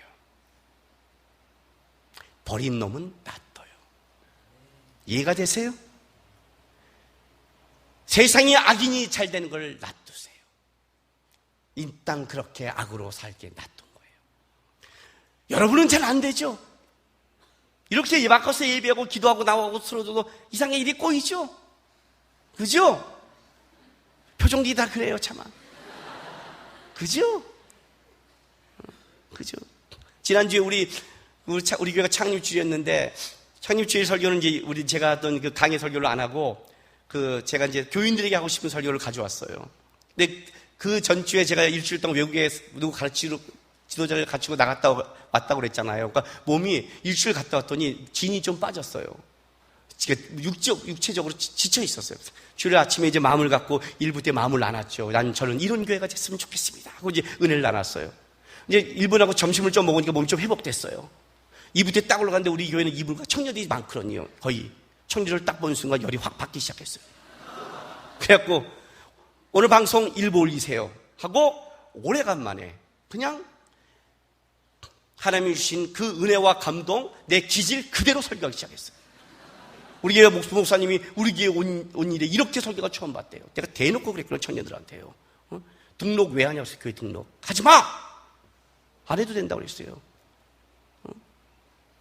A: 버린 놈은 놔둬요. 이해가 되세요? 세상이 악인이 잘 되는 걸 놔두세요. 이 땅 그렇게 악으로 살게 놔둔 거예요. 여러분은 잘 안 되죠? 이렇게 막혀서 예배하고 기도하고 나오고 쓰러져도 이상의 일이 꼬이죠? 그죠? 표정이 다 그래요, 차마. 그죠? 그죠? 지난주에 우리 교회가 창립주일이었는데, 창립주일 설교는 이제 제가 하던 그 강의 설교를 안 하고, 제가 이제 교인들에게 하고 싶은 설교를 가져왔어요. 근데 그 전주에 제가 일주일 동안 외국에 누구 지도자를 갖추고 왔다고 그랬잖아요. 그러니까 몸이 일주일 갔다 왔더니 진이 좀 빠졌어요. 육체적으로 지쳐 있었어요. 주일 아침에 이제 마음을 갖고 1부 때 마음을 나눴죠. 저는 이런 교회가 됐으면 좋겠습니다. 하고 이제 은혜를 나눴어요. 이제 1분하고 점심을 좀 먹으니까 몸이 좀 회복됐어요. 2부 때 딱 올라갔는데 우리 교회는 2부가 청년들이 많거든요. 거의. 청년들을 딱 보는 순간 열이 확 받기 시작했어요. 그래갖고 오늘 방송 1부 올리세요 하고 오래간만에 그냥 하나님이 주신 그 은혜와 감동, 내 기질 그대로 설교하기 시작했어요. 우리 교회 목사님이 우리 교회 온 일에 이렇게 설교가 처음 봤대요. 내가 대놓고 그랬구나, 청년들한테요. 등록 왜 하냐고 했어요. 교회 등록 하지 마! 안 해도 된다고 그랬어요.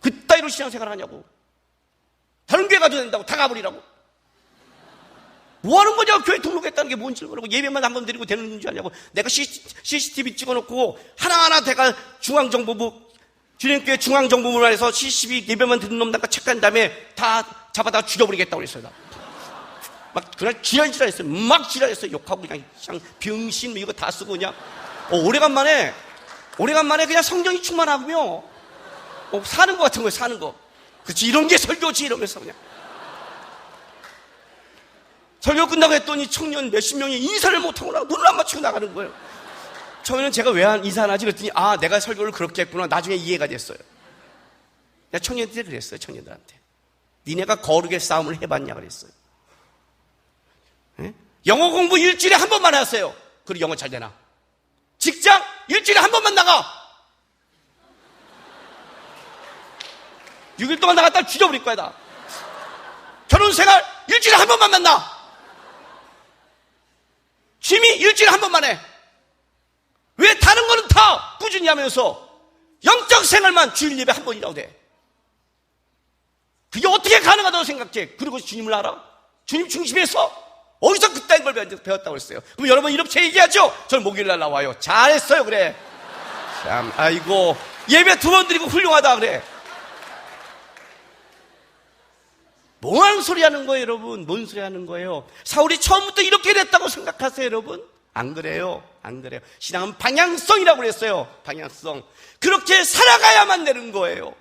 A: 그따위로 가지고 신앙생활 하냐고. 다른 교회 가도 된다고. 다 가버리라고. 뭐 하는 거냐고. 교회 등록했다는 게 뭔지 모르고 예배만 한 번 드리고 되는 줄 아냐고. 내가 CCTV 찍어놓고 하나하나 내가 중앙정보부 주님교회 중앙정보부로 해서 CCTV 예배만 듣는 놈 내가 체크한 다음에 다 잡아다 죽여버리겠다고 그랬어요. 나. 막 그날 지랄했어요. 막 지랄했어요. 욕하고 그냥 병신 이거 다 쓰고 그냥 오래간만에 그냥 성령이 충만하며 사는 것 같은 거예요. 사는 거. 그치 이런 게 설교지 이러면서 그냥 설교 끝나고 했더니 청년 몇십 명이 인사를 못하고 나가 눈을 안 맞추고 나가는 거예요. 처음에는 제가 왜 인사 안 하지 그랬더니 내가 설교를 그렇게 했구나. 나중에 이해가 됐어요. 내가 청년들한테 그랬어요. 청년들한테 니네가 거룩의 싸움을 해봤냐 그랬어요. 네? 영어 공부 일주일에 한 번만 하세요. 그리고 영어 잘 되나? 직장 일주일에 한 번만 나가. 6일 동안 나갔다 죽여버릴 거야 다. 결혼생활 일주일에 한 번만 만나. 취미 일주일에 한 번만 해. 왜 다른 거는 다 꾸준히 하면서 영적 생활만 주일 예배 한 번이라고 돼. 그게 어떻게 가능하다고 생각해? 그리고 주님을 알아? 주님 중심에서 어디서 그따윈 걸 배웠다고 했어요? 그럼 여러분 이렇게 얘기하죠? 저는 목요일날 나와요. 잘했어요 그래. 참 아이고 예배 2번 드리고 훌륭하다 그래. 뭐 하는 소리 하는 거예요 여러분? 뭔 소리 하는 거예요? 사울이 처음부터 이렇게 됐다고 생각하세요 여러분? 안 그래요. 안 그래요. 신앙은 방향성이라고 그랬어요. 방향성. 그렇게 살아가야만 되는 거예요.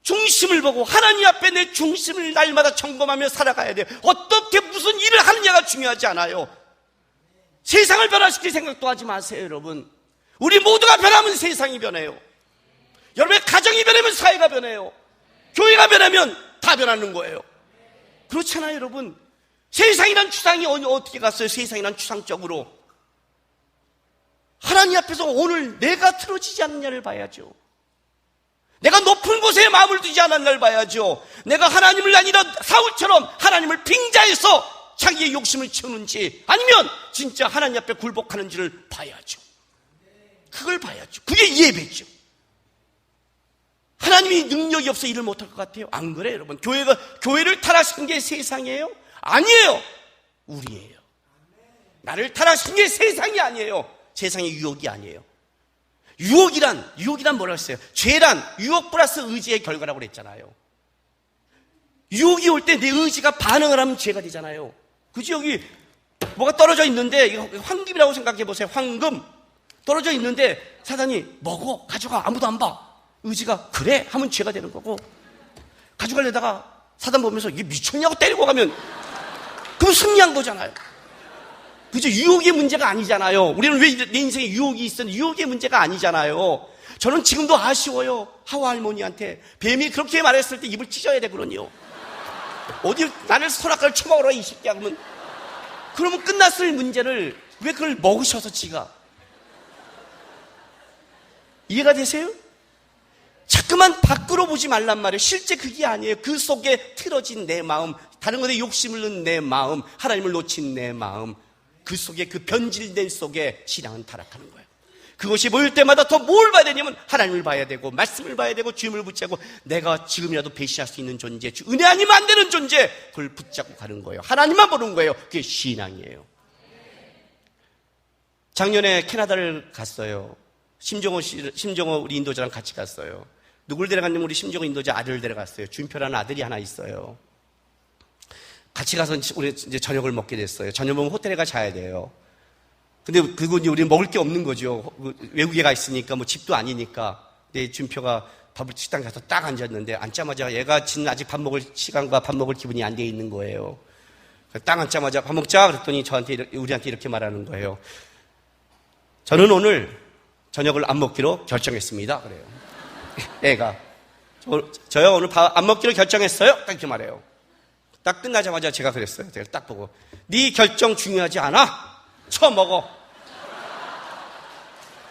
A: 중심을 보고 하나님 앞에 내 중심을 날마다 점검하며 살아가야 돼요. 어떻게 무슨 일을 하느냐가 중요하지 않아요. 세상을 변화시킬 생각도 하지 마세요 여러분. 우리 모두가 변하면 세상이 변해요. 여러분의 가정이 변하면 사회가 변해요. 교회가 변하면 다 변하는 거예요. 그렇잖아요 여러분. 세상이란 추상이 어떻게 갔어요? 세상이란 추상적으로 하나님 앞에서 오늘 내가 틀어지지 않느냐를 봐야죠. 내가 높은 곳에 마음을 두지 않았나를 봐야죠. 내가 하나님을 아니라 사울처럼 하나님을 빙자해서 자기의 욕심을 채우는지 아니면 진짜 하나님 앞에 굴복하는지를 봐야죠. 그걸 봐야죠. 그게 예배죠. 하나님이 능력이 없어 일을 못할 것 같아요? 안 그래요 여러분. 교회를 타락시킨 게 세상이에요? 아니에요. 우리예요. 나를 타락시킨 게 세상이 아니에요. 세상의 유혹이 아니에요. 유혹이란 뭐라고 했어요? 죄란 유혹 플러스 의지의 결과라고 그랬잖아요. 유혹이 올 때 내 의지가 반응을 하면 죄가 되잖아요. 그치? 여기 뭐가 떨어져 있는데 이거 황금이라고 생각해 보세요. 황금 떨어져 있는데 사단이 먹어 가져가 아무도 안 봐. 의지가 그래 하면 죄가 되는 거고, 가져가려다가 사단 보면서 이게 미쳤냐고 때리고 가면 그럼 승리한 거잖아요. 그죠? 유혹의 문제가 아니잖아요. 우리는 왜 내 인생에 유혹이 있었는데 유혹의 문제가 아니잖아요. 저는 지금도 아쉬워요. 하와 할머니한테 뱀이 그렇게 말했을 때 입을 찢어야 되거든요. 어디 나를 선악과를 처먹으라 이 새끼야 그러면 끝났을 문제를 왜 그걸 먹으셔서 지가. 이해가 되세요? 자꾸만 밖으로 보지 말란 말이에요. 실제 그게 아니에요. 그 속에 틀어진 내 마음, 다른 것에 욕심을 넣은 내 마음, 하나님을 놓친 내 마음, 그 속에 그 변질된 속에 신앙은 타락하는 거예요. 그것이 모일 때마다 더 뭘 봐야 되냐면 하나님을 봐야 되고 말씀을 봐야 되고 주님을 붙잡고 내가 지금이라도 배신할 수 있는 존재, 은혜 아니면 안 되는 존재, 그걸 붙잡고 가는 거예요. 하나님만 보는 거예요. 그게 신앙이에요. 작년에 캐나다를 갔어요. 심정호 우리 인도자랑 같이 갔어요. 누굴 데려갔냐면 우리 심정호 인도자 아들을 데려갔어요. 준표라는 아들이 하나 있어요. 같이 가서 우리 이제 저녁을 먹게 됐어요. 저녁 먹으면 호텔에 가 자야 돼요. 근데 그거 이제 우리는 먹을 게 없는 거죠. 외국에 가 있으니까 뭐 집도 아니니까. 근데 준표가 식당 가서 딱 앉았는데 앉자마자 얘가 지금 아직 밥 먹을 시간과 밥 먹을 기분이 안 돼 있는 거예요. 딱 앉자마자 밥 먹자 그랬더니 우리한테 이렇게 말하는 거예요. 저는 오늘 저녁을 안 먹기로 결정했습니다. 그래요. 애가 저요 오늘 밥 안 먹기로 결정했어요. 딱 이렇게 말해요. 딱 끝나자마자 제가 그랬어요. 제가 딱 보고 네 결정 중요하지 않아. 처먹어.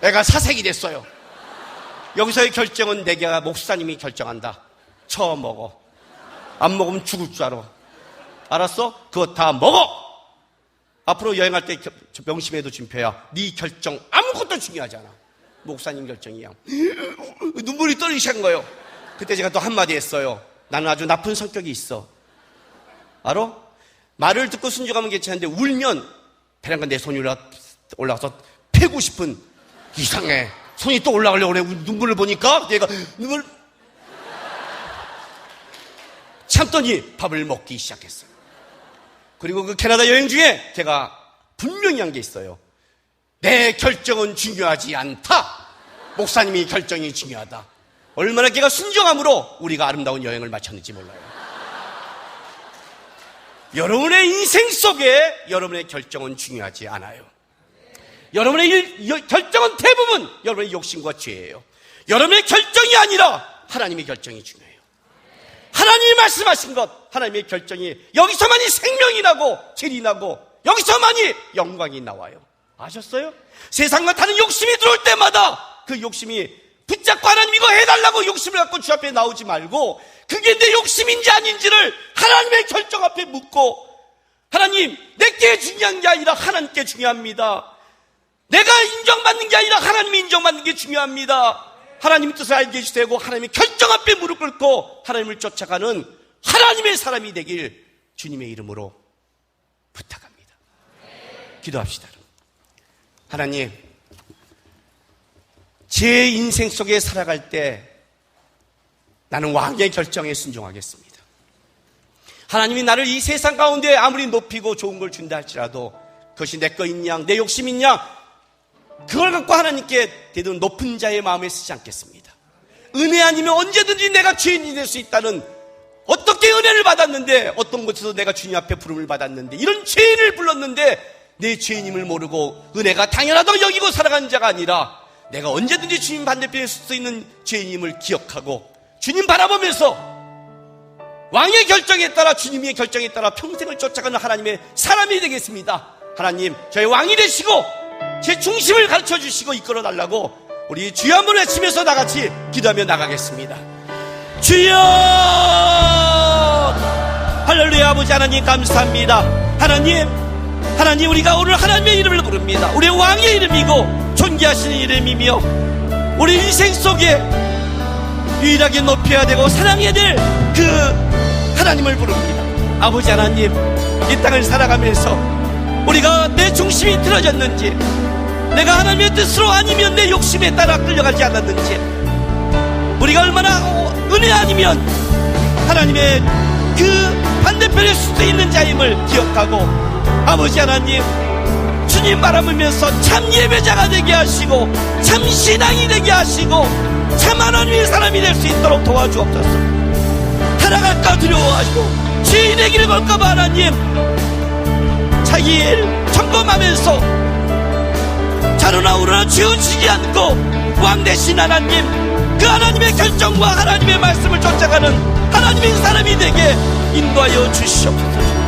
A: 애가 사색이 됐어요. 여기서의 결정은 내가 목사님이 결정한다. 처먹어. 안 먹으면 죽을 줄 알아. 알았어? 그거 다 먹어. 앞으로 여행할 때 명심해도 준표야. 네 결정 아무것도 중요하지 않아. 목사님 결정이야. 눈물이 떨리시는 거예요. 그때 제가 또 한마디 했어요. 나는 아주 나쁜 성격이 있어. 알아? 말을 듣고 순종하면 괜찮은데 울면 배란간 내 손이 올라가서 패고 싶은, 이상해. 손이 또 올라가려고 그래. 눈물을 보니까 내가 눈물 참더니 밥을 먹기 시작했어요. 그리고 그 캐나다 여행 중에 제가 분명히 한 게 있어요. 내 결정은 중요하지 않다. 목사님이 결정이 중요하다. 얼마나 걔가 순종함으로 우리가 아름다운 여행을 마쳤는지 몰라요. 여러분의 인생 속에 여러분의 결정은 중요하지 않아요. 여러분의 결정은 대부분 여러분의 욕심과 죄예요. 여러분의 결정이 아니라 하나님의 결정이 중요해요. 하나님이 말씀하신 것, 하나님의 결정이 여기서만이 생명이 나고 질이 나고 여기서만이 영광이 나와요. 아셨어요? 세상과 다른 욕심이 들어올 때마다 그 욕심이 붙잡고 하나님 이거 해달라고 욕심을 갖고 주 앞에 나오지 말고 그게 내 욕심인지 아닌지를 하나님의 결정 앞에 묻고, 하나님 내게 중요한 게 아니라 하나님께 중요합니다. 내가 인정받는 게 아니라 하나님이 인정받는 게 중요합니다. 하나님의 뜻을 알게 해주시고 하나님의 결정 앞에 무릎 꿇고 하나님을 쫓아가는 하나님의 사람이 되길 주님의 이름으로 부탁합니다. 기도합시다. 하나님, 제 인생 속에 살아갈 때 나는 왕의 결정에 순종하겠습니다. 하나님이 나를 이 세상 가운데 아무리 높이고 좋은 걸 준다 할지라도 그것이 내 거인 양, 내 욕심인 양, 그걸 갖고 하나님께 대든 높은 자의 마음에 쓰지 않겠습니다. 은혜 아니면 언제든지 내가 죄인이 될 수 있다는, 어떻게 은혜를 받았는데, 어떤 곳에서 내가 주님 앞에 부름을 받았는데, 이런 죄인을 불렀는데 내 죄인임을 모르고 은혜가 당연하다고 여기고 살아가는 자가 아니라 내가 언제든지 주님 반대편에 설 수 있는 죄인임을 기억하고 주님 바라보면서 왕의 결정에 따라, 주님의 결정에 따라 평생을 쫓아가는 하나님의 사람이 되겠습니다. 하나님, 저의 왕이 되시고 제 중심을 가르쳐 주시고 이끌어 달라고 우리 주여 한번 외치면서 나같이 기도하며 나가겠습니다. 주여! 할렐루야. 아버지 하나님 감사합니다. 하나님 우리가 오늘 하나님의 이름을 부릅니다. 우리의 왕의 이름이고 존귀하시는 이름이며 우리 인생 속에 유일하게 높여야 되고 사랑해야 될 그 하나님을 부릅니다. 아버지 하나님, 이 땅을 살아가면서 우리가 내 중심이 틀어졌는지, 내가 하나님의 뜻으로 아니면 내 욕심에 따라 끌려가지 않았는지, 우리가 얼마나 은혜 아니면 하나님의 그 반대편에 설 수 있는 자임을 기억하고, 아버지 하나님, 주님 바라보면서 참 예배자가 되게 하시고 참 신앙이 되게 하시고 참 하나님의 사람이 될 수 있도록 도와주옵소서. 살아갈까 두려워하시고 죄인의 길을 걸까봐 하나님 자기 일 점검하면서 자루나 우러나 치우치지 않고 왕 대신 하나님, 그 하나님의 결정과 하나님의 말씀을 쫓아가는 하나님의 사람이 되게 인도하여 주시옵소서.